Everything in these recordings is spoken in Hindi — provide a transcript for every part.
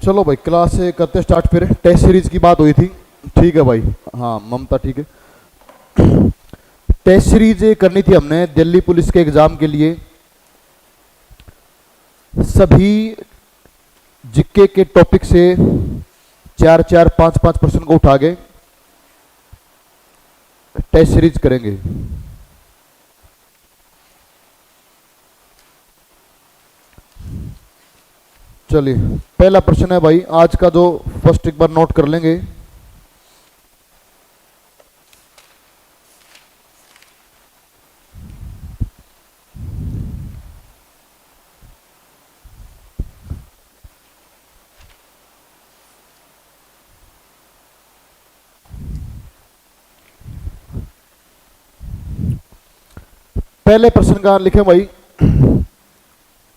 चलो भाई क्लास से करते स्टार्ट। फिर टेस्ट सीरीज की बात हुई थी, ठीक है भाई। हाँ ममता ठीक है। टेस्ट सीरीज करनी थी हमने दिल्ली पुलिस के एग्जाम के लिए। सभी जीके के टॉपिक से 4-4, 5-5 प्रश्न को उठा के टेस्ट सीरीज करेंगे। चलिए पहला प्रश्न है भाई आज का, जो फर्स्ट एक बार नोट कर लेंगे। पहले प्रश्न का लिखे भाई,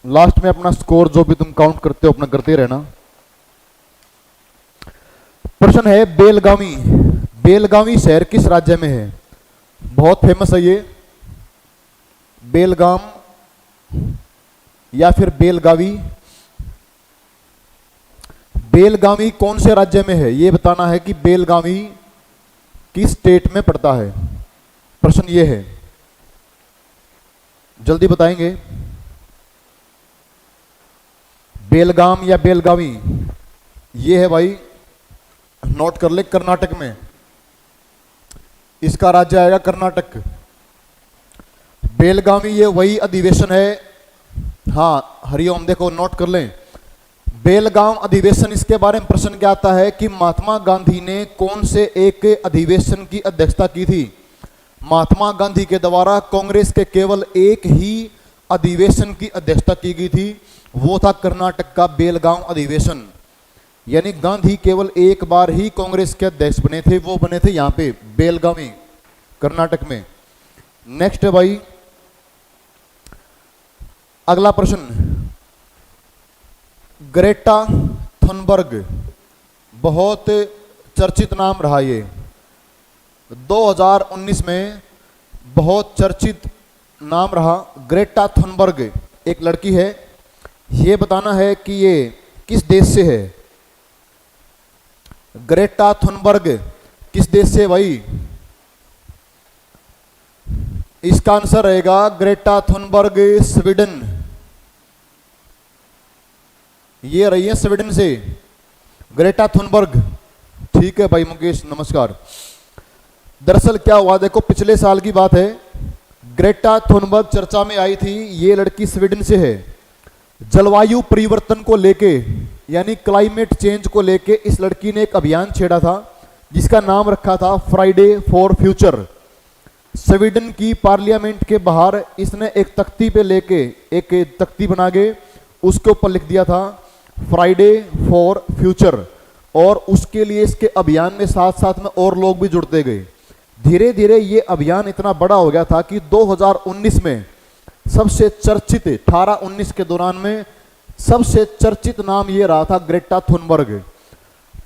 लास्ट में अपना स्कोर जो भी तुम काउंट करते हो अपना करते रहना। प्रश्न है बेलगावी। बेलगावी शहर किस राज्य में है? बहुत फेमस है ये, बेलगाम या फिर बेलगावी। बेलगावी कौन से राज्य में है ये बताना है कि बेलगावी किस स्टेट में पड़ता है। प्रश्न ये है, जल्दी बताएंगे। बेलगाम या बेलगावी, ये है भाई, नोट कर ले, कर्नाटक में। इसका राज्य आएगा कर्नाटक। बेलगावी ये वही अधिवेशन है। हाँ हरिओम, देखो नोट कर लें। बेलगाम अधिवेशन, इसके बारे में प्रश्न क्या आता है कि महात्मा गांधी ने कौन से एक अधिवेशन की अध्यक्षता की थी? महात्मा गांधी के द्वारा कांग्रेस के केवल एक ही अधिवेशन की अध्यक्षता की गई थी, वो था कर्नाटक का बेलगाम अधिवेशन। यानी गांधी केवल एक बार ही कांग्रेस के अध्यक्ष बने थे, वो बने थे यहां पे बेलगावी कर्नाटक में। नेक्स्ट है भाई अगला प्रश्न, ग्रेटा थुनबर्ग, बहुत चर्चित नाम रहा ये। 2019 में बहुत चर्चित नाम रहा ग्रेटा थुनबर्ग। एक लड़की है, ये बताना है कि ये किस देश से है। ग्रेटा थुनबर्ग किस देश से भाई? इसका आंसर रहेगा ग्रेटा थुनबर्ग स्वीडन। ये रही है स्वीडन से ग्रेटा थुनबर्ग। ठीक है भाई मुकेश, नमस्कार। दरअसल क्या हुआ, देखो पिछले साल की बात है, ग्रेटा थुनबर्ग चर्चा में आई थी। ये लड़की स्वीडन से है। जलवायु परिवर्तन को लेके, यानी क्लाइमेट चेंज को लेके इस लड़की ने एक अभियान छेड़ा था जिसका नाम रखा था फ्राइडे फॉर फ्यूचर। स्वीडन की पार्लियामेंट के बाहर इसने एक तख्ती पे लेके, एक तख्ती बना के उसके ऊपर लिख दिया था फ्राइडे फॉर फ्यूचर। और उसके लिए इसके अभियान में साथ साथ में और लोग भी जुड़ते गए। धीरे धीरे ये अभियान इतना बड़ा हो गया था कि 2019 में सबसे चर्चित, 18-19 के दौरान में सबसे चर्चित नाम ये रहा था Greta Thunberg.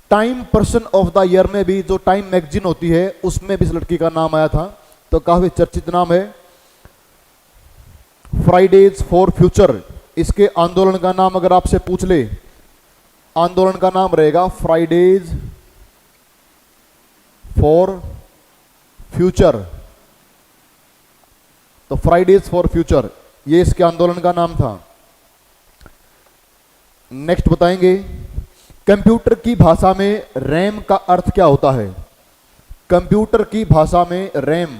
Time person of the year में भी, जो टाइम मैगजीन होती है, उसमें भी इस लड़की का नाम आया था। तो काफी चर्चित नाम है फ्राइडेज फॉर फ्यूचर। इसके आंदोलन का नाम अगर आपसे पूछ ले, आंदोलन का नाम रहेगा फ्राइडेज फॉर फ्यूचर। तो फ्राइडेज फॉर फ्यूचर ये इसके आंदोलन का नाम था। नेक्स्ट बताएंगे, कंप्यूटर की भाषा में रैम का अर्थ क्या होता है? कंप्यूटर की भाषा में रैम,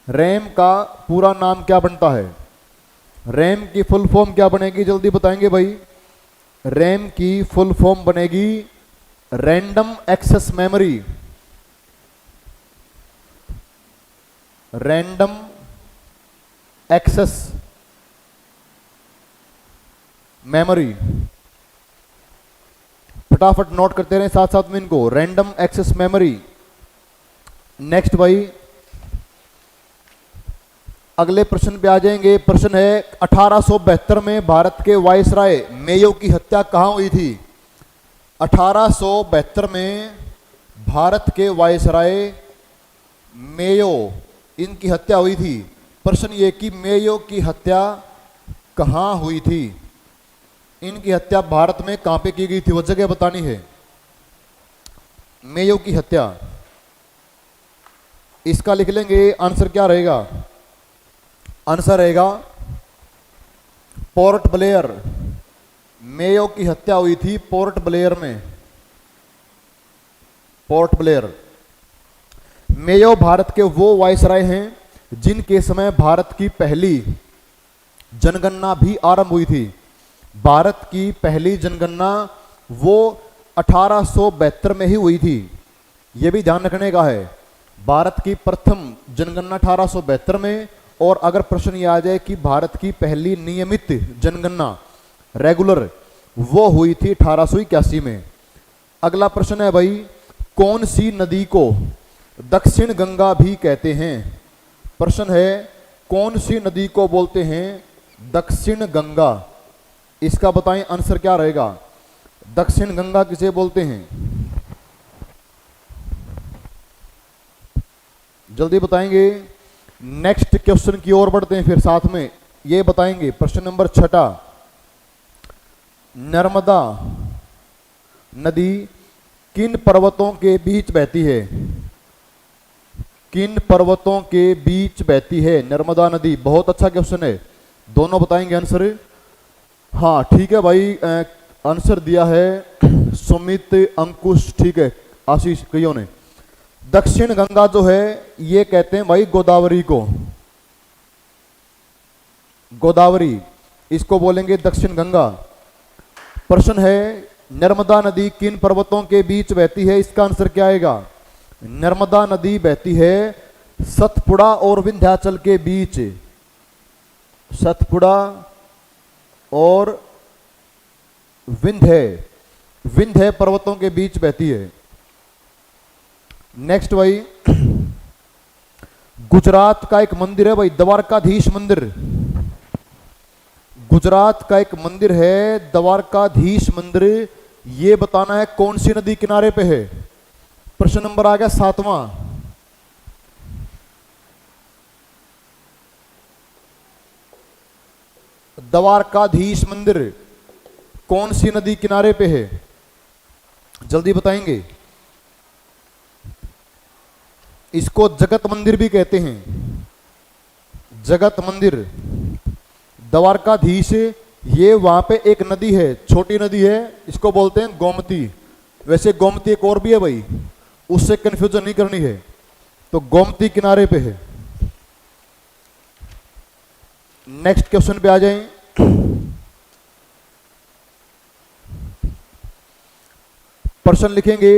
रैम का पूरा नाम क्या बनता है? रैम की फुल फॉर्म क्या बनेगी, जल्दी बताएंगे भाई। रैम की फुल फॉर्म बनेगी random access memory. Random access memory. फटाफट नोट करते रहे साथ साथ में इनको, रैंडम एक्सेस मेमोरी। नेक्स्ट भाई अगले प्रश्न पे आ जाएंगे। प्रश्न है 1872 में भारत के वायसराय मेयो की हत्या कहां हुई थी? 1872 में भारत के वायसराय मेयो, इनकी हत्या हुई थी। प्रश्न ये कि मेयो की हत्या कहां हुई थी? इनकी हत्या भारत में कहां पे की गई थी, वो जगह बतानी है। मेयो की हत्या, इसका लिख लेंगे। आंसर क्या रहेगा? आंसर रहेगा पोर्ट ब्लेयर। मेयो की हत्या हुई थी पोर्ट ब्लेयर में। Port Blair. मेयो भारत के वो वायसराय हैं जिनके समय भारत की पहली जनगणना भी आरंभ हुई थी। भारत की पहली जनगणना वो 1872 में ही हुई थी। यह भी ध्यान रखने का है, भारत की प्रथम जनगणना 1872 में। और अगर प्रश्न ये आ जाए कि भारत की पहली नियमित जनगणना रेगुलर, वो हुई थी 1881 में। अगला प्रश्न है भाई, कौन सी नदी को दक्षिण गंगा भी कहते हैं? प्रश्न है, कौन सी नदी को बोलते हैं दक्षिण गंगा? इसका बताएं आंसर क्या रहेगा। दक्षिण गंगा किसे बोलते हैं? जल्दी बताएंगे। नेक्स्ट क्वेश्चन की ओर बढ़ते हैं, फिर साथ में ये बताएंगे। प्रश्न नंबर 6, नर्मदा नदी किन पर्वतों के बीच बहती है? किन पर्वतों के बीच बहती है नर्मदा नदी? बहुत अच्छा क्वेश्चन है, दोनों बताएंगे आंसर। हाँ ठीक है भाई, आंसर दिया है सुमित, अंकुश, ठीक है, आशीष, कईयों ने। दक्षिण गंगा जो है ये कहते हैं भाई गोदावरी को। गोदावरी, इसको बोलेंगे दक्षिण गंगा। प्रश्न है, नर्मदा नदी किन पर्वतों के बीच बहती है? इसका आंसर क्या आएगा? नर्मदा नदी बहती है सतपुड़ा और विंध्याचल के बीच। सतपुड़ा और विंध्य पर्वतों के बीच बहती है। नेक्स्ट भाई, गुजरात का एक मंदिर है भाई, द्वारकाधीश मंदिर। गुजरात का एक मंदिर है द्वारकाधीश मंदिर, ये बताना है कौन सी नदी किनारे पे है। प्रश्न नंबर आ गया 7वां। द्वारकाधीश मंदिर कौन सी नदी किनारे पे है? जल्दी बताएंगे। इसको जगत मंदिर भी कहते हैं, जगत मंदिर। द्वारकाधीश, ये वहां पे एक नदी है, छोटी नदी है, इसको बोलते हैं गोमती। वैसे गोमती एक और भी है भाई, उससे कंफ्यूजन नहीं करनी है। तो गोमती किनारे पे है। नेक्स्ट क्वेश्चन पे आ जाएं। प्रश्न लिखेंगे,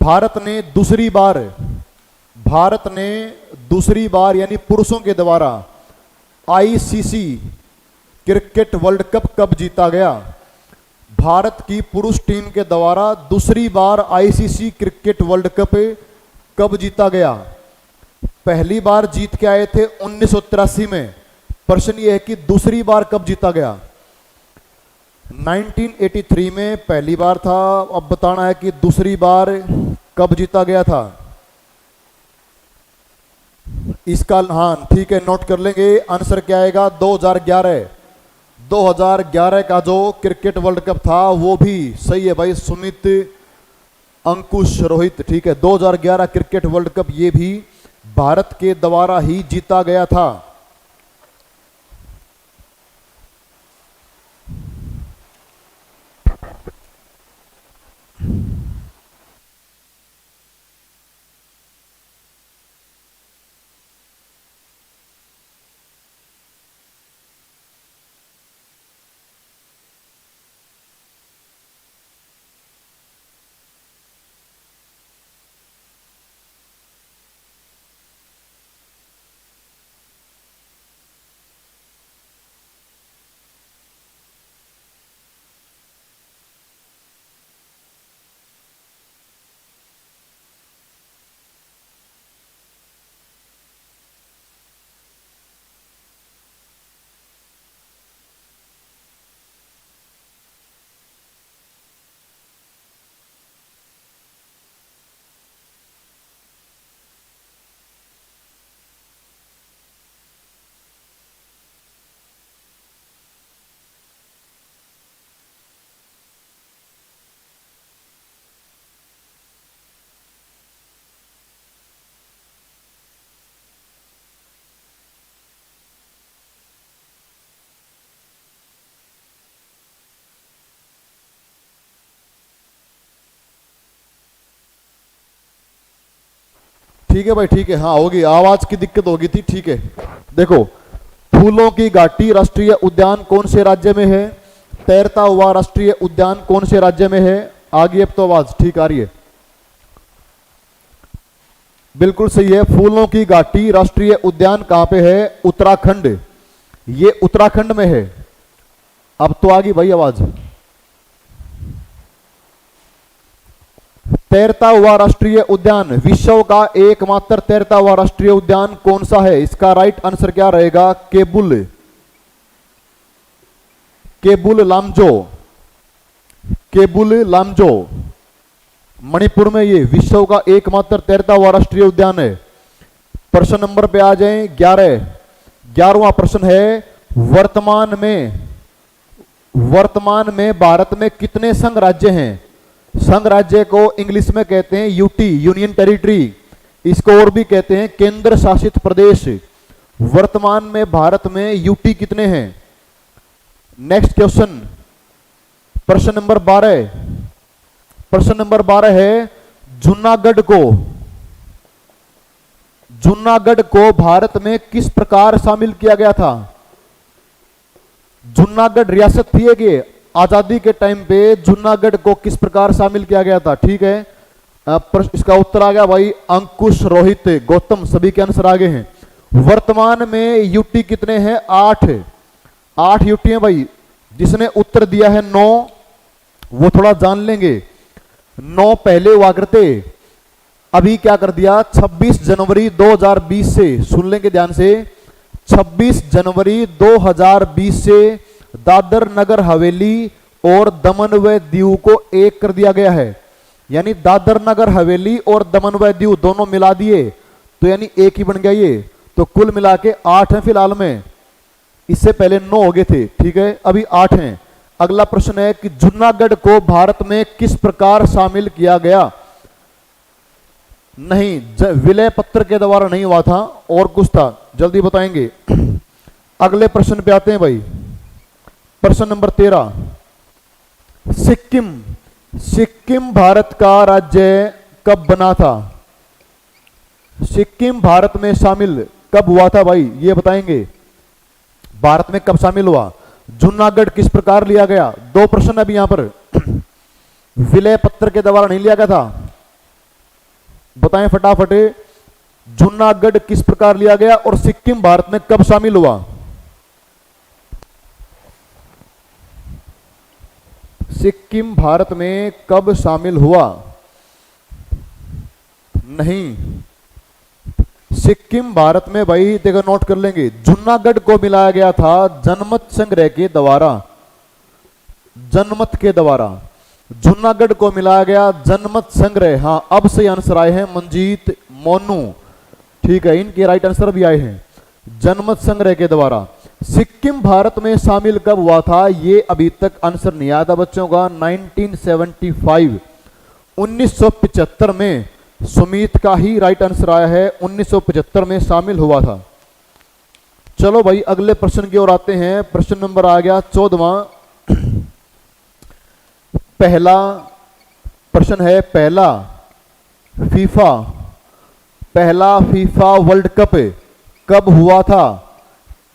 भारत ने दूसरी बार यानी पुरुषों के द्वारा आईसीसी क्रिकेट वर्ल्ड कप कब जीता गया? भारत की पुरुष टीम के द्वारा दूसरी बार आईसीसी क्रिकेट वर्ल्ड कप कब जीता गया? पहली बार जीत के आए थे 1983 में। प्रश्न ये है कि दूसरी बार कब जीता गया? 1983 में पहली बार था, अब बताना है कि दूसरी बार कब जीता गया था। इसका हाँ ठीक है, नोट कर लेंगे। आंसर क्या आएगा? 2011 का जो क्रिकेट वर्ल्ड कप था वो भी सही है भाई। सुमित, अंकुश, रोहित, ठीक है, 2011 क्रिकेट वर्ल्ड कप ये भी भारत के द्वारा ही जीता गया था। ठीक है भाई, ठीक है, हाँ होगी, आवाज की दिक्कत होगी थी, ठीक है। देखो, फूलों की घाटी राष्ट्रीय उद्यान कौन से राज्य में है? तैरता हुआ राष्ट्रीय उद्यान कौन से राज्य में है? आगे अब तो आवाज ठीक आ रही है, बिल्कुल सही है। फूलों की घाटी राष्ट्रीय उद्यान कहां पे है? उत्तराखंड, ये उत्तराखंड में है। अब तो आ गई भाई आवाज। तैरता हुआ राष्ट्रीय उद्यान, विश्व का एकमात्र तैरता हुआ राष्ट्रीय उद्यान कौन सा है? इसका राइट आंसर क्या रहेगा? केबुल, केबुल लामजो, केबुल लामजो, मणिपुर में ये विश्व का एकमात्र तैरता हुआ राष्ट्रीय उद्यान है। प्रश्न नंबर पे आ जाएं 11वां प्रश्न है, वर्तमान में भारत में कितने संघ राज्य हैं? संघ राज्य को इंग्लिश में कहते हैं यूटी, यूनियन टेरिटरी, इसको और भी कहते हैं केंद्र शासित प्रदेश। वर्तमान में भारत में यूटी कितने हैं? नेक्स्ट क्वेश्चन, प्रश्न नंबर 12। प्रश्न नंबर 12 है, जूनागढ़ को भारत में किस प्रकार शामिल किया गया था? जूनागढ़ रियासत थी कि आजादी के टाइम पे जूनागढ़ को किस प्रकार शामिल किया गया था? ठीक है, इसका उत्तर आ गया भाई अंकुश, रोहित, गौतम, सभी के आंसर आगे हैं। वर्तमान में यूटी कितने हैं? 8 यूटी हैं भाई। जिसने उत्तर दिया है 9, वो थोड़ा जान लेंगे। 9 पहले हुआ करते, अभी क्या कर दिया? 26 जनवरी 2020 से, सुन लेंगे ध्यान से, 26 जनवरी 2020 से दादर नगर हवेली और दमन व दीव को एक कर दिया गया है। यानी दादर नगर हवेली और दमन व दीव दोनों मिला दिए तो यानी एक ही बन गया ये। तो कुल मिला के 8 हैं फिलहाल में, इससे पहले 9 हो गए थे। ठीक है, अभी 8 हैं। अगला प्रश्न है कि जूनागढ़ को भारत में किस प्रकार शामिल किया गया? नहीं, विलय पत्र के द्वारा नहीं हुआ था, और कुछ था, जल्दी बताएंगे। अगले प्रश्न पे आते हैं भाई, प्रश्न नंबर 13। सिक्किम भारत का राज्य कब बना था? सिक्किम भारत में शामिल कब हुआ था भाई, ये बताएंगे। भारत में कब शामिल हुआ? जूनागढ़ किस प्रकार लिया गया? 2 प्रश्न अभी यहां पर। विलय पत्र के द्वारा नहीं लिया गया था, बताएं फटाफट। जूनागढ़ किस प्रकार लिया गया और सिक्किम भारत में कब शामिल हुआ? सिक्किम भारत में कब शामिल हुआ? नहीं, सिक्किम भारत में भाई देखो, नोट कर लेंगे, जूनागढ़ को मिलाया गया था जनमत संग्रह के द्वारा, जनमत के द्वारा जूनागढ़ को मिलाया गया जनमत संग्रह। हाँ, अब सही आंसर आए हैं मंजीत, मोनू, ठीक है, इनके राइट आंसर भी आए हैं, जनमत संग्रह के द्वारा। सिक्किम भारत में शामिल कब हुआ था, ये अभी तक आंसर नहीं आया था बच्चों का। 1975, 1975 में सुमित का ही राइट आंसर आया है, 1975 में शामिल हुआ था। चलो भाई अगले प्रश्न की ओर आते हैं। प्रश्न नंबर आ गया 14वां। पहला प्रश्न है, पहला फीफा वर्ल्ड कप कब हुआ था?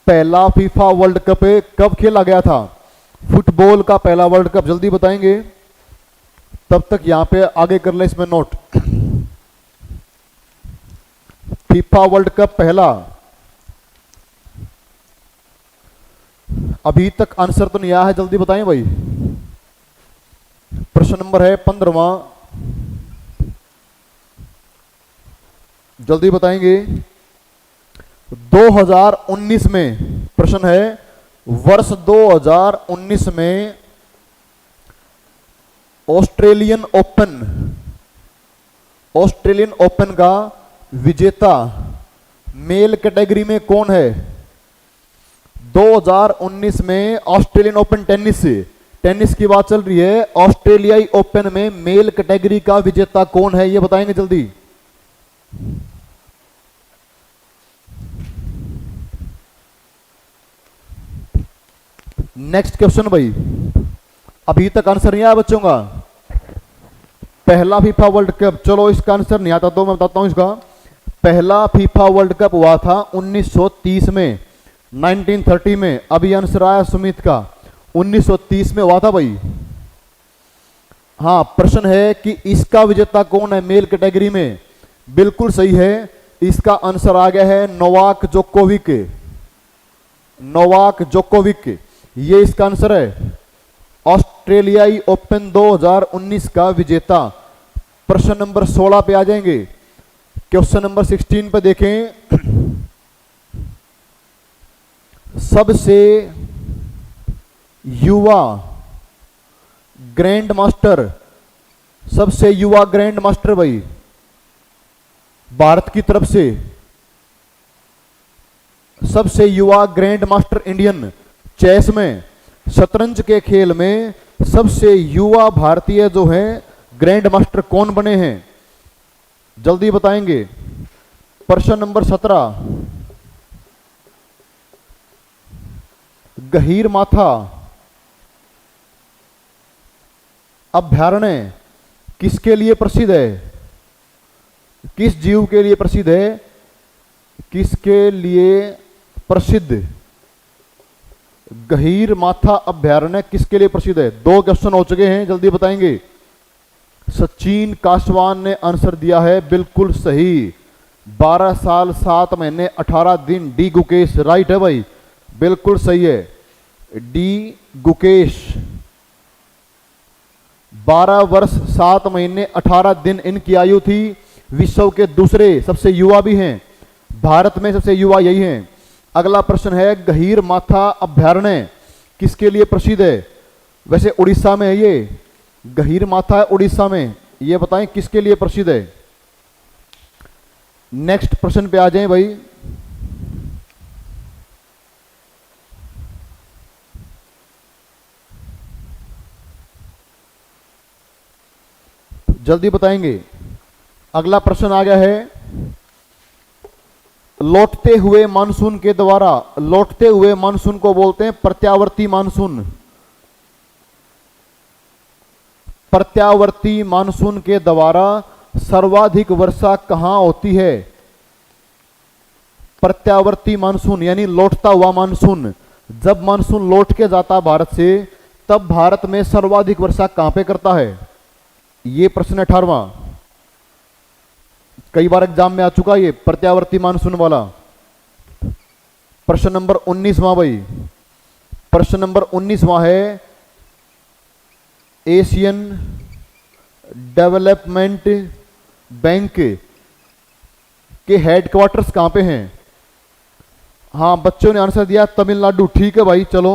पहला फीफा वर्ल्ड कप कब खेला गया था? फुटबॉल का पहला वर्ल्ड कप, जल्दी बताएंगे। तब तक यहां पे आगे कर ले इसमें नोट। फीफा वर्ल्ड कप पहला, अभी तक आंसर तो नहीं आया है, जल्दी बताएं भाई। प्रश्न नंबर है 15वां, जल्दी बताएंगे। 2019 में प्रश्न है, वर्ष 2019 में ऑस्ट्रेलियन ओपन का विजेता मेल कैटेगरी में कौन है? 2019 में ऑस्ट्रेलियन ओपन टेनिस की बात चल रही है। ऑस्ट्रेलियाई ओपन में मेल कैटेगरी का विजेता कौन है, ये बताएंगे जल्दी। नेक्स्ट क्वेश्चन भाई, अभी तक आंसर नहीं आया बच्चों का। पहला फीफा वर्ल्ड कप, चलो इसका आंसर नहीं आता तो मैं बताता हूं इसका। पहला फीफा वर्ल्ड कप हुआ था 1930 में, 1930 में। अभी आंसर आया सुमित का, 1930 में हुआ था भाई। हाँ, प्रश्न है कि इसका विजेता कौन है मेल कैटेगरी में? बिल्कुल सही है, इसका आंसर आ गया है नोवाक जोकोविक। नोवाक जोकोविक, ये इसका आंसर है। ऑस्ट्रेलियाई ओपन 2019 का विजेता। प्रश्न नंबर 16 पे आ जाएंगे। क्वेश्चन नंबर 16 पे देखें। सबसे युवा ग्रैंड मास्टर, सबसे युवा ग्रैंड मास्टर भाई भारत की तरफ से, सबसे युवा ग्रैंड मास्टर इंडियन चेस में, शतरंज के खेल में सबसे युवा भारतीय जो हैं ग्रैंड मास्टर कौन बने हैं? जल्दी बताएंगे। प्रश्न नंबर 17, गहीर माथा अभ्यारण्य किसके लिए प्रसिद्ध है? किस जीव के लिए प्रसिद्ध है? किसके लिए प्रसिद्ध? गहीर माथा अभ्यारण्य किसके लिए प्रसिद्ध है? 2 क्वेश्चन हो चुके हैं, जल्दी बताएंगे। सचिन कासवान ने आंसर दिया है बिल्कुल सही, 12 साल 7 महीने 18 दिन। डी गुकेश राइट है भाई, बिल्कुल सही है। डी गुकेश 12 वर्ष 7 महीने 18 दिन इनकी आयु थी। विश्व के दूसरे सबसे युवा भी हैं, भारत में सबसे युवा यही हैं। अगला प्रश्न है, गहीर माथा अभ्यारण्य किसके लिए प्रसिद्ध है? वैसे उड़ीसा में है ये, गहीर माथा है उड़ीसा में। ये बताएं किसके लिए प्रसिद्ध है? नेक्स्ट प्रश्न पे आ जाएं भाई। जल्दी बताएंगे। अगला प्रश्न आ गया है, लौटते हुए मानसून के द्वारा, लौटते हुए मानसून को बोलते हैं प्रत्यावर्ती मानसून। प्रत्यावर्ती मानसून के द्वारा सर्वाधिक वर्षा कहां होती है? प्रत्यावर्ती मानसून यानी लौटता हुआ मानसून, जब मानसून लौट के जाता भारत से तब भारत में सर्वाधिक वर्षा कहां पे करता है? ये प्रश्न 18वां, कई बार एग्जाम में आ चुका ये प्रत्यावर्ती मानसून वाला। प्रश्न नंबर 19वां भाई, प्रश्न नंबर 19वां है, एशियन डेवलपमेंट बैंक के हेडक्वार्टर्स कहां पे हैं? हाँ, बच्चों ने आंसर दिया तमिलनाडु। ठीक है भाई, चलो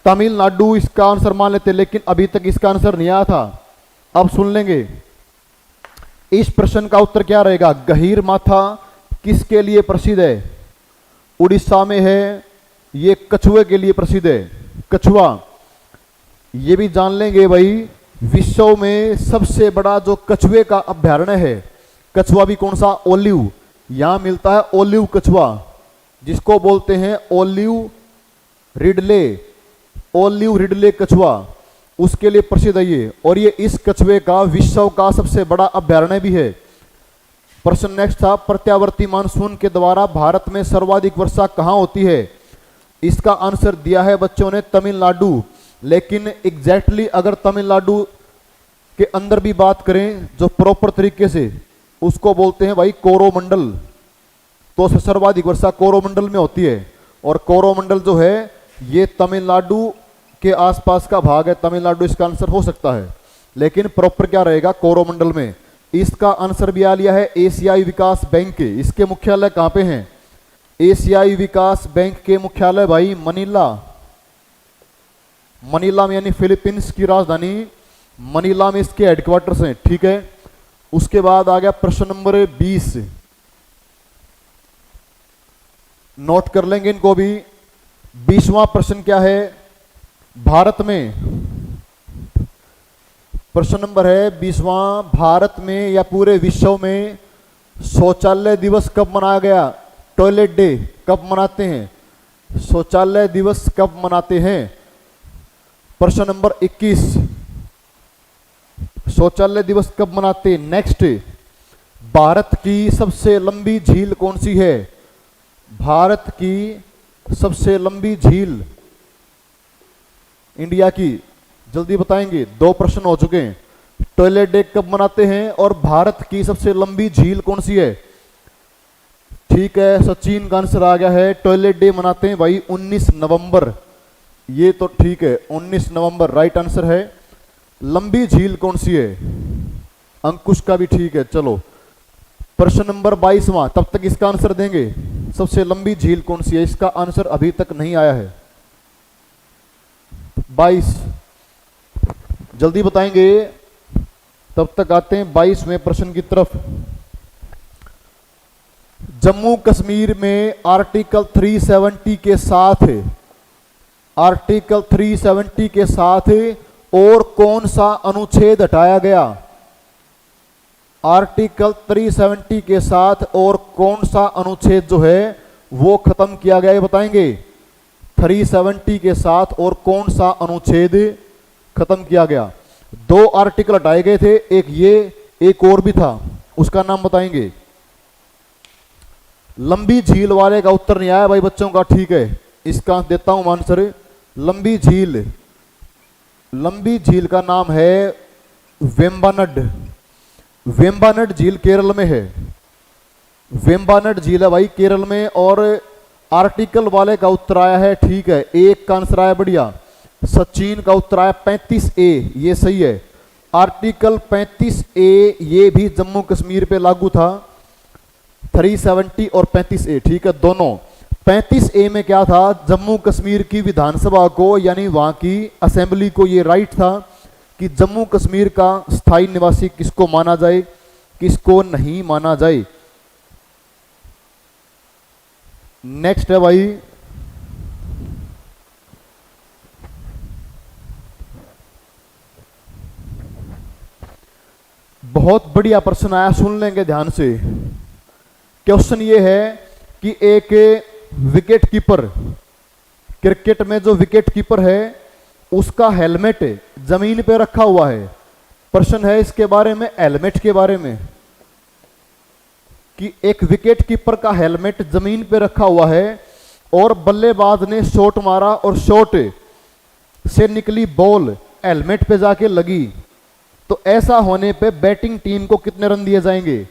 तमिलनाडु इसका आंसर मान लेते, लेकिन अभी तक इसका आंसर नहीं आया था, अब सुन लेंगे। इस प्रश्न का उत्तर क्या रहेगा? गहीर माथा किसके लिए प्रसिद्ध है? उड़ीसा में है, ये कछुए के लिए प्रसिद्ध है, कछुआ। ये भी जान लेंगे भाई, विश्व में सबसे बड़ा जो कछुए का अभ्यारण्य है, कछुआ भी कौन सा? ओलिव। यहां मिलता है ओलिव कछुआ, जिसको बोलते हैं ओलिव रिडले, ओलिव रिडले कछुआ, उसके लिए प्रसिद्ध है ये। और ये इस कछुए का विश्व का सबसे बड़ा अभ्यारण्य भी है। प्रश्न नेक्स्ट था, प्रत्यावर्ती मानसून के द्वारा भारत में सर्वाधिक वर्षा कहां होती है? इसका आंसर दिया है बच्चों ने तमिलनाडु, लेकिन एग्जैक्टली अगर तमिलनाडु के अंदर भी बात करें जो प्रॉपर तरीके से, उसको बोलते हैं भाई कोरोमंडल। तो सर्वाधिक वर्षा कोरोमंडल में होती है, और कोरोमंडल जो है ये तमिलनाडु के आसपास का भाग है। तमिलनाडु इसका आंसर हो सकता है, लेकिन प्रॉपर क्या रहेगा? कोरोमंडल में। इसका आंसर भी आ लिया है एशियाई विकास बैंक। इसके मुख्यालय कहां पे हैं? एशियाई विकास बैंक के मुख्यालय भाई मनीला, मनीला में, यानी फिलीपींस की राजधानी मनीला में इसके हेडक्वार्टर्स हैं। ठीक है, उसके बाद आ गया प्रश्न नंबर 20, नोट कर लेंगे इनको भी। 20वां प्रश्न क्या है? भारत में, प्रश्न नंबर है 20वां, भारत में या पूरे विश्व में शौचालय दिवस कब मनाया गया? टॉयलेट डे कब मनाते हैं? शौचालय दिवस कब मनाते हैं? प्रश्न नंबर 21, शौचालय दिवस कब मनाते हैं? नेक्स्ट भारत की सबसे लंबी झील कौन सी है? भारत की सबसे लंबी झील इंडिया की, जल्दी बताएंगे। 2 प्रश्न हो चुके हैं। टॉयलेट डे कब मनाते हैं और भारत की सबसे लंबी झील कौन सी है? ठीक है, सचिन का आंसर आ गया है। टॉयलेट डे मनाते हैं भाई 19 नवंबर। ये तो ठीक है, 19 नवंबर राइट आंसर है। लंबी झील कौन सी है? अंकुश का भी ठीक है। चलो प्रश्न नंबर 22वां, तब तक इसका आंसर देंगे। सबसे लंबी झील कौन सी है? इसका आंसर अभी तक नहीं आया है। 22 जल्दी बताएंगे। तब तक आते हैं 22वें प्रश्न की तरफ। जम्मू कश्मीर में आर्टिकल 370 के साथ, आर्टिकल 370 के साथ और कौन सा अनुच्छेद हटाया गया? आर्टिकल 370 के साथ और कौन सा अनुच्छेद जो है वो खत्म किया गया, ये बताएंगे। 370 के साथ और कौन सा अनुच्छेद खत्म किया गया? 2 आर्टिकल हटाए गए थे, एक ये, एक और भी था, उसका नाम बताएंगे। लंबी झील वाले का उत्तर नहीं आया भाई बच्चों का, ठीक है, इसका देता हूं आंसर। लंबी झील, लंबी झील का नाम है वेम्बानड। वेम्बानड झील केरल में है। वेम्बानड झील है भाई केरल में। और आर्टिकल वाले का उत्तर आया है, ठीक है, एक का आंसर आया, बढ़िया। सचिन का उत्तर आया 35A, ये सही है। आर्टिकल 35A ये भी जम्मू कश्मीर पे लागू था। 370 और 35A, ठीक है, दोनों। 35A में क्या था? जम्मू कश्मीर की विधानसभा को, यानी वहां की असेंबली को ये राइट था कि जम्मू कश्मीर का स्थायी निवासी किसको माना जाए, किसको नहीं माना जाए। नेक्स्ट है भाई बहुत बढ़िया प्रश्न आया, सुन लेंगे ध्यान से। क्वेश्चन ये है कि एक विकेट कीपर, क्रिकेट में जो विकेट कीपर है उसका हेलमेट जमीन पे रखा हुआ है। प्रश्न है इसके बारे में, हेलमेट के बारे में, कि एक विकेट कीपर का हेलमेट जमीन पे रखा हुआ है और बल्लेबाज ने शॉट मारा और शॉट से निकली बॉल हेलमेट पे जाके लगी, तो ऐसा होने पे बैटिंग टीम को कितने रन दिए जाएंगे?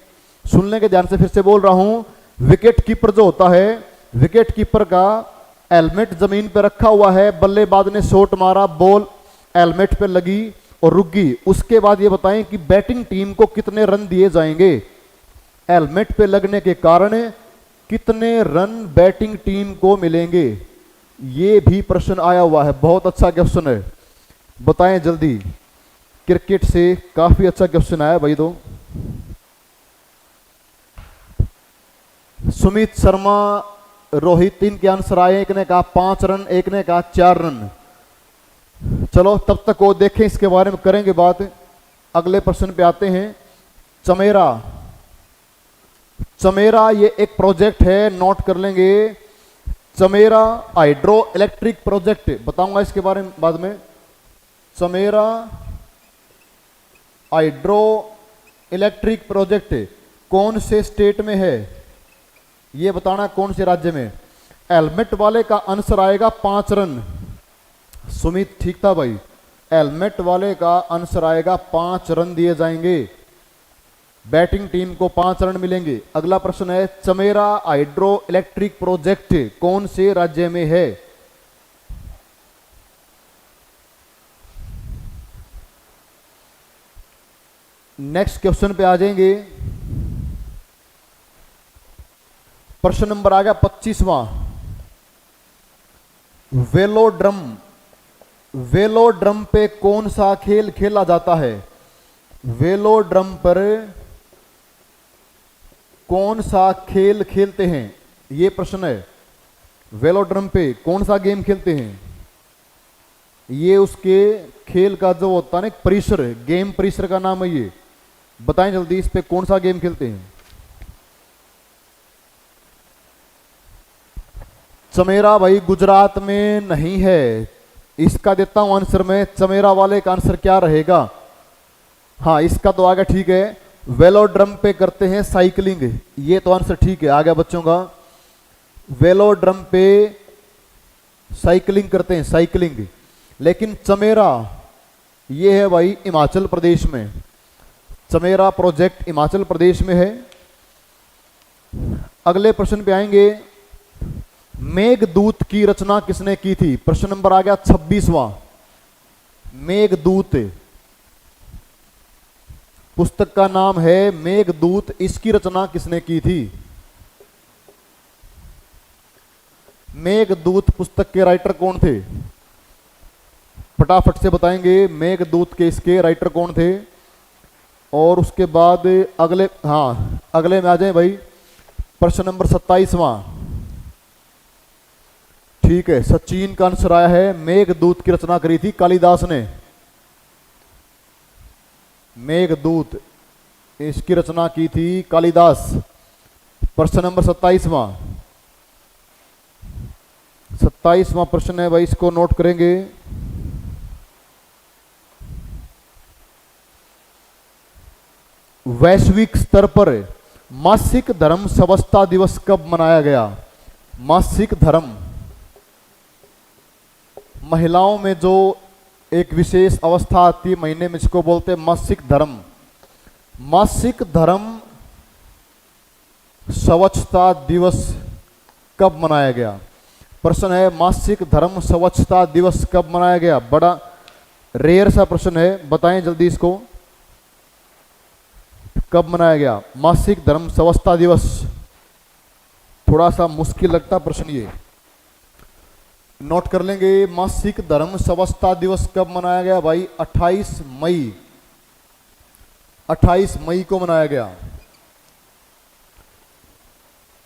सुनने के ध्यान से, फिर से बोल रहा हूं। विकेट कीपर जो होता है, विकेट कीपर का हेलमेट जमीन पे रखा हुआ है, बल्लेबाज ने शॉट मारा, बॉल हेलमेट पे लगी और रुक गई। उसके बाद ये बताएं कि बैटिंग टीम को कितने रन दिए जाएंगे? हेलमेट पे लगने के कारण कितने रन बैटिंग टीम को मिलेंगे? ये भी प्रश्न आया हुआ है, बहुत अच्छा क्वेश्चन है, बताएं जल्दी। क्रिकेट से काफी अच्छा क्वेश्चन आया भाई। तो सुमित शर्मा, रोहित, इनके आंसर आए। एक ने कहा 5 रन, एक ने कहा 4 रन। चलो तब तक वो देखें, इसके बारे में करेंगे बात। अगले प्रश्न पे आते हैं। चमेरा, चमेरा ये एक प्रोजेक्ट है, नोट कर लेंगे। चमेरा हाइड्रो इलेक्ट्रिक प्रोजेक्ट, बताऊंगा इसके बारे में बाद में। चमेरा हाइड्रो इलेक्ट्रिक प्रोजेक्ट कौन से स्टेट में है, ये बताना, कौन से राज्य में। हेलमेट वाले का आंसर आएगा 5 रन। सुमित ठीक था भाई, हेलमेट वाले का आंसर आएगा 5 रन दिए जाएंगे, बैटिंग टीम को 5 रन मिलेंगे। अगला प्रश्न है, चमेरा हाइड्रो इलेक्ट्रिक प्रोजेक्ट कौन से राज्य में है? नेक्स्ट क्वेश्चन पे आ जाएंगे। प्रश्न नंबर आ गया 25वां। वेलोड्रम, वेलोड्रम पे कौन सा खेल खेला जाता है? वेलोड्रम पर कौन सा खेल खेलते हैं, ये प्रश्न है। वेलोड्रम पे कौन सा गेम खेलते हैं? ये उसके खेल का जो होता है ना परिसर, गेम परिसर का नाम है ये, बताएं जल्दी, इस पे कौन सा गेम खेलते हैं? चमेरा भाई गुजरात में नहीं है, इसका देता हूं आंसर में। चमेरा वाले का आंसर क्या रहेगा? हाँ इसका तो आ गया, ठीक है, वेलोड्रम पे करते हैं साइकिलिंग, ये तो आंसर ठीक है, आ गया बच्चों का। वेलोड्रम पे साइकिलिंग करते हैं, साइकिलिंग। लेकिन चमेरा ये है भाई हिमाचल प्रदेश में, चमेरा प्रोजेक्ट हिमाचल प्रदेश में है। अगले प्रश्न पे आएंगे, मेघदूत की रचना किसने की थी? प्रश्न नंबर आ गया 26वां। मेघदूत पुस्तक का नाम है मेघदूत, इसकी रचना किसने की थी? मेघदूत पुस्तक के राइटर कौन थे? फटाफट से बताएंगे मेघदूत के इसके राइटर कौन थे। और उसके बाद अगले, हाँ अगले में आ जाए भाई, प्रश्न नंबर 27वां। ठीक है, सचिन का आंसर आया है, मेघदूत की रचना करी थी कालिदास ने। मेघदूत इसकी रचना की थी कालिदास। प्रश्न नंबर 27वां, 27वां प्रश्न है भाई, इसको नोट करेंगे। वैश्विक स्तर पर मासिक धर्म स्वच्छता दिवस कब मनाया गया? मासिक धर्म, महिलाओं में जो एक विशेष अवस्था आती है महीने में, इसको बोलते हैं मासिक धर्म। मासिक धर्म स्वच्छता दिवस कब मनाया गया? प्रश्न है मासिक धर्म स्वच्छता दिवस कब मनाया गया? बड़ा रेयर सा प्रश्न है, बताएं जल्दी इसको, कब मनाया गया मासिक धर्म स्वच्छता दिवस? थोड़ा सा मुश्किल लगता प्रश्न ये, नोट कर लेंगे। मासिक धर्म स्वच्छता दिवस कब मनाया गया भाई? 28 मई, 28 मई को मनाया गया।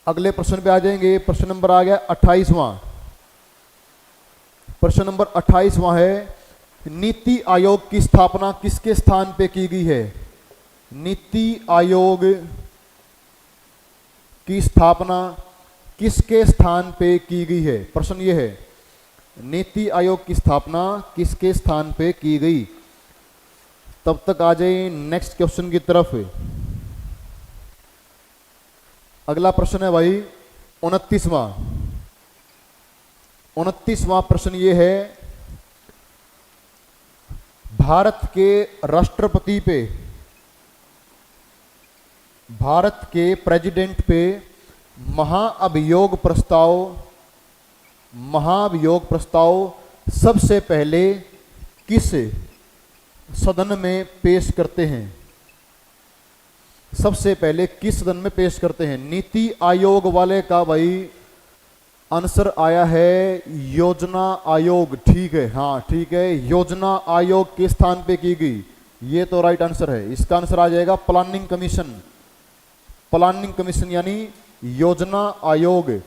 अगले प्रश्न पे आ जाएंगे, प्रश्न नंबर आ गया 28वां। प्रश्न नंबर 28वां है, नीति आयोग की स्थापना किसके स्थान पे की गई है? नीति आयोग की स्थापना किसके स्थान पे की गई है? प्रश्न ये है, नीति आयोग की स्थापना किसके स्थान पे की गई? तब तक आ जाए नेक्स्ट क्वेश्चन की तरफ। अगला प्रश्न है भाई 29वां। 29वां प्रश्न ये है, भारत के राष्ट्रपति पे, भारत के प्रेसिडेंट पे महाअभियोग प्रस्ताव, महाभियोग प्रस्ताव सबसे पहले किस सदन में पेश करते हैं? सबसे पहले किस सदन में पेश करते हैं? नीति आयोग वाले का भाई आंसर आया है योजना आयोग। ठीक है, हाँ ठीक है, योजना आयोग के स्थान पे की गई, ये तो राइट आंसर है। इसका आंसर आ जाएगा प्लानिंग कमीशन, प्लानिंग कमीशन यानी योजना आयोग।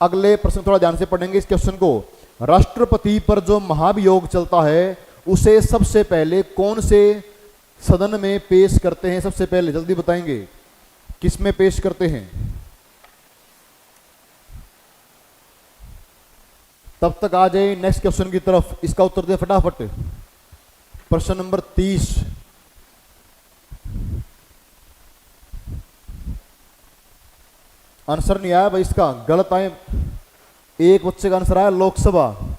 अगले प्रश्न थोड़ा ध्यान से पढ़ेंगे इस क्वेश्चन को। राष्ट्रपति पर जो महाभियोग चलता है उसे सबसे पहले कौन से सदन में पेश करते हैं? सबसे पहले जल्दी बताएंगे, किस में पेश करते हैं? तब तक आ जाए नेक्स्ट क्वेश्चन की तरफ, इसका उत्तर दे फटाफट। प्रश्न नंबर 30, आंसर नहीं आया भाई, इसका गलत आए। एक बच्चे का आंसर आया लोकसभा,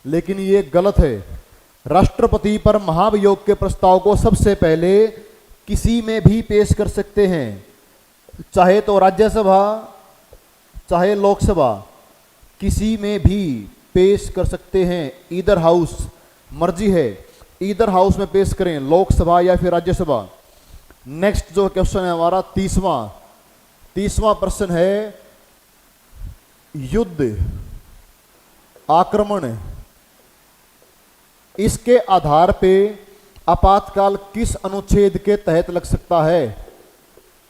लेकिन ये गलत है। राष्ट्रपति पर महाभियोग के प्रस्ताव को सबसे पहले किसी में भी पेश कर सकते हैं, चाहे तो राज्यसभा चाहे लोकसभा, किसी में भी पेश कर सकते हैं। ईदर हाउस, मर्जी है, ईदर हाउस में पेश करें, लोकसभा या फिर राज्यसभा। नेक्स्ट जो क्वेश्चन है हमारा 30वां प्रश्न है, युद्ध आक्रमण, इसके आधार पे आपातकाल किस अनुच्छेद के तहत लग सकता है?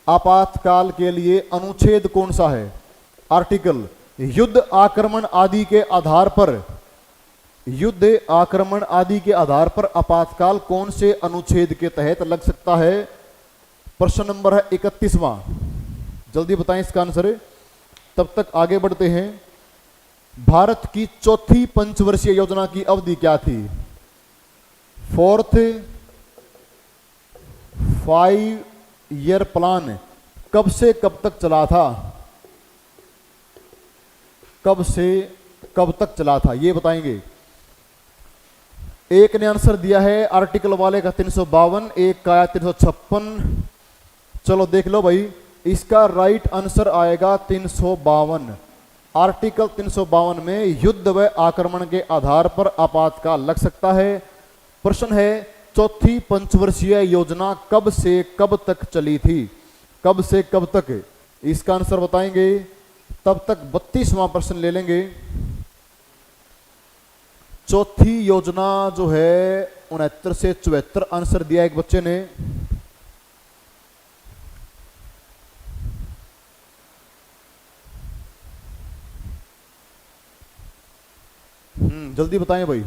आपातकाल के लिए अनुच्छेद कौन सा है? आर्टिकल। युद्ध आक्रमण आदि के आधार पर, युद्ध आक्रमण आदि के आधार पर आपातकाल कौन से अनुच्छेद के तहत लग सकता है? प्रश्न नंबर है 31वां, जल्दी बताएं इसका आंसर, तब तक आगे बढ़ते हैं। भारत की चौथी पंचवर्षीय योजना की अवधि क्या थी? 5 ईयर प्लान कब से कब तक चला था? कब से कब तक चला था ये बताएंगे। एक ने आंसर दिया है आर्टिकल वाले का 352, एक का आया 356। चलो देख लो भाई, इसका राइट आंसर आएगा 352। आर्टिकल 352 में युद्ध व आक्रमण के आधार पर आपातकाल लग सकता है। प्रश्न है चौथी पंचवर्षीय योजना कब से कब तक चली थी? कब से कब तक, इसका आंसर बताएंगे। तब तक 32वां प्रश्न ले लेंगे। चौथी योजना जो है 69 से 74 आंसर दिया एक बच्चे ने। जल्दी बताएं भाई।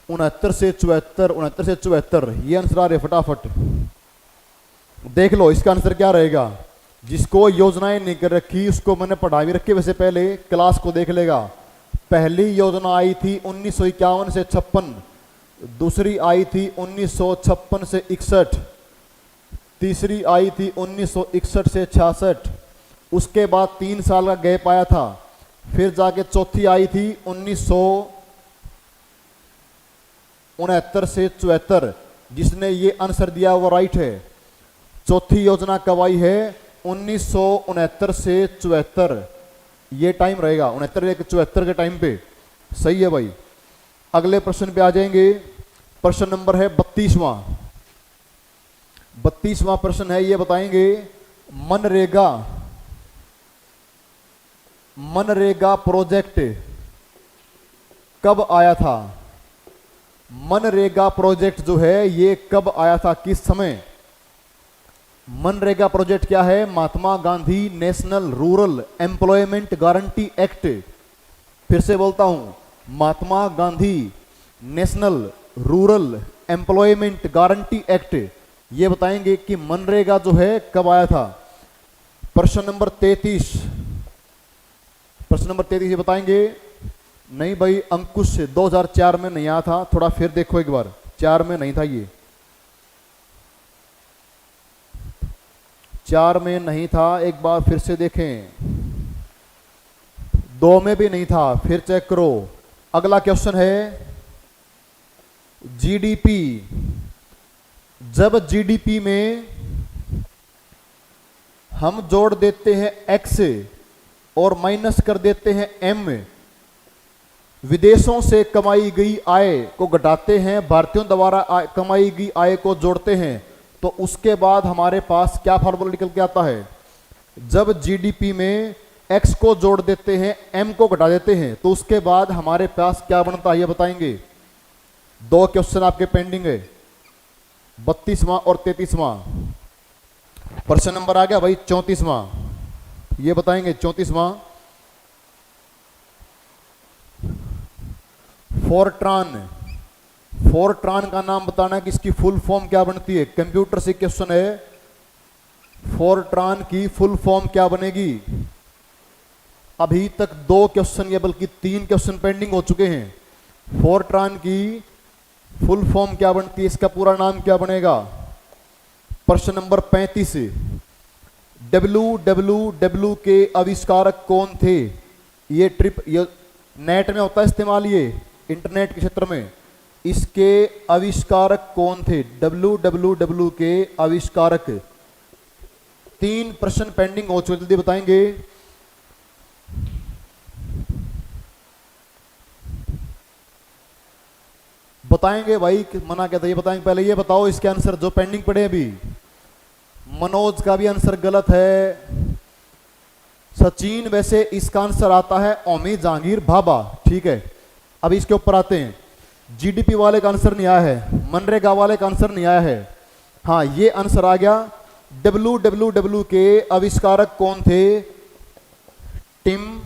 69 से 74, 69 से 74 ये आंसर आ रहे फटाफट। देख लो इसका आंसर क्या रहेगा। जिसको योजनाएं नहीं कर रखी उसको मैंने पढ़ा भी रखी, वैसे पहले क्लास को देख लेगा। पहली योजना आई थी 1951 से 56, दूसरी आई थी 1956 से 61, तीसरी आई थी 1961 से 66, उसके बाद 3 साल का गैप आया था, फिर जाके चौथी आई थी 1969 से 74। जिसने ये आंसर दिया वो राइट है। चौथी योजना कब आई है? 1969 से 74, ये टाइम रहेगा 69 से 74 के टाइम पे। सही है भाई। अगले प्रश्न पे आ जाएंगे। प्रश्न नंबर है 32वां। 32वां प्रश्न है, ये बताएंगे मनरेगा प्रोजेक्ट कब आया था? मनरेगा प्रोजेक्ट जो है ये कब आया था, किस समय? मनरेगा प्रोजेक्ट क्या है? Mahatma Gandhi national rural employment guarantee act. फिर से बोलता हूं, Mahatma Gandhi national rural employment guarantee act. ये बताएंगे कि मनरेगा जो है कब आया था। प्रश्न नंबर 33, प्रश्न नंबर 33 ये बताएंगे। नहीं भाई अंकुश 2004 में नहीं आया था, थोड़ा फिर देखो एक बार। 4 में नहीं था ये, 4 में नहीं था, एक बार फिर से देखें। 2 में भी नहीं था, फिर चेक करो। अगला क्वेश्चन है जीडीपी। जब जीडीपी में हम जोड़ देते हैं एक्स और माइनस कर देते हैं एम, विदेशों से कमाई गई आय को घटाते हैं, भारतीयों द्वारा कमाई गई आय को जोड़ते हैं, तो उसके बाद हमारे पास क्या फार्मूला निकल के आता है? जब जीडीपी में एक्स को जोड़ देते हैं, एम को घटा देते हैं, तो उसके बाद हमारे पास क्या बनता है ये बताएंगे। 2 क्वेश्चन आपके पेंडिंग है, 32वां और 33वां। प्रश्न नंबर आ गया भाई 34वां, ये बताएंगे 34वां। फोरट्रान का नाम बताना कि इसकी फुल फॉर्म क्या बनती है। कंप्यूटर से क्वेश्चन है, फोरट्रान की फुल फॉर्म क्या बनेगी। अभी तक 2 क्वेश्चन या बल्कि 3 क्वेश्चन पेंडिंग हो चुके हैं। फोरट्रान की फुल फॉर्म क्या बनती है, इसका पूरा नाम क्या बनेगा। प्रश्न नंबर 35, WWW के आविष्कारक कौन थे। ये नेट में होता है इस्तेमाल, ये इंटरनेट के क्षेत्र में। इसके आविष्कारक कौन थे? WWW के आविष्कारक। 3 प्रश्न पेंडिंग हो चुके, जल्दी बताएंगे। बताएंगे भाई, मना क्या था ये बताएंगे। पहले ये बताओ इसके आंसर जो पेंडिंग पड़े अभी। मनोज का भी आंसर गलत है। सचिन, वैसे इसका आंसर आता है ओमी जहांगीर भाभा। ठीक है, अब इसके ऊपर आते हैं। जीडीपी वाले का आंसर नहीं आया है, मनरेगा वाले का आंसर नहीं आया है। हाँ ये आंसर आ गया। WWW के आविष्कारक कौन थे? Tim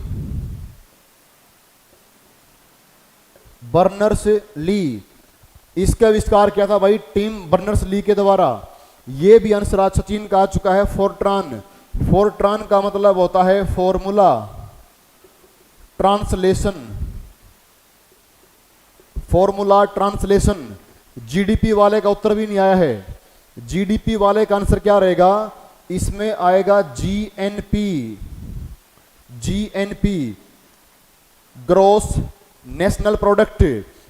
Berners Lee. इसका आविष्कार किया था भाई टिम बर्नर्स ली के द्वारा। ये भी आंसर आज सचिन का आ चुका है। फोरट्रान, फोरट्रान का मतलब होता है formula translation, formula translation. GDP वाले का उत्तर भी नहीं आया है। जीडीपी वाले का आंसर क्या रहेगा, इसमें आएगा GNP. GNP gross national product.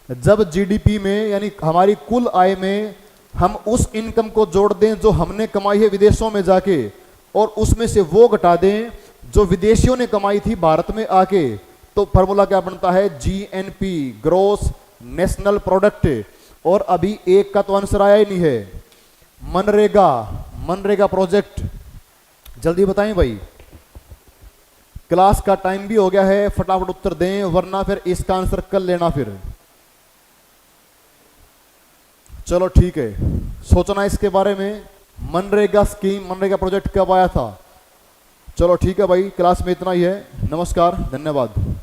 जब जीडीपी में यानी हमारी कुल आय में हम उस इनकम को जोड़ दें जो हमने कमाई है विदेशों में जाके, और उसमें से वो घटा दें जो विदेशियों ने कमाई थी भारत में आके, तो फॉर्मूला क्या बनता है, जीएनपी ग्रॉस नेशनल प्रोडक्ट। और अभी एक का तो आंसर आया ही नहीं है, मनरेगा। मनरेगा प्रोजेक्ट, जल्दी बताएं भाई, क्लास का टाइम भी हो गया है, फटाफट उत्तर दें वरना फिर इसका आंसर कर लेना फिर। चलो ठीक है, सोचना इसके बारे में, मनरेगा स्कीम, मनरेगा प्रोजेक्ट कब आया था। चलो ठीक है भाई, क्लास में इतना ही है। नमस्कार, धन्यवाद।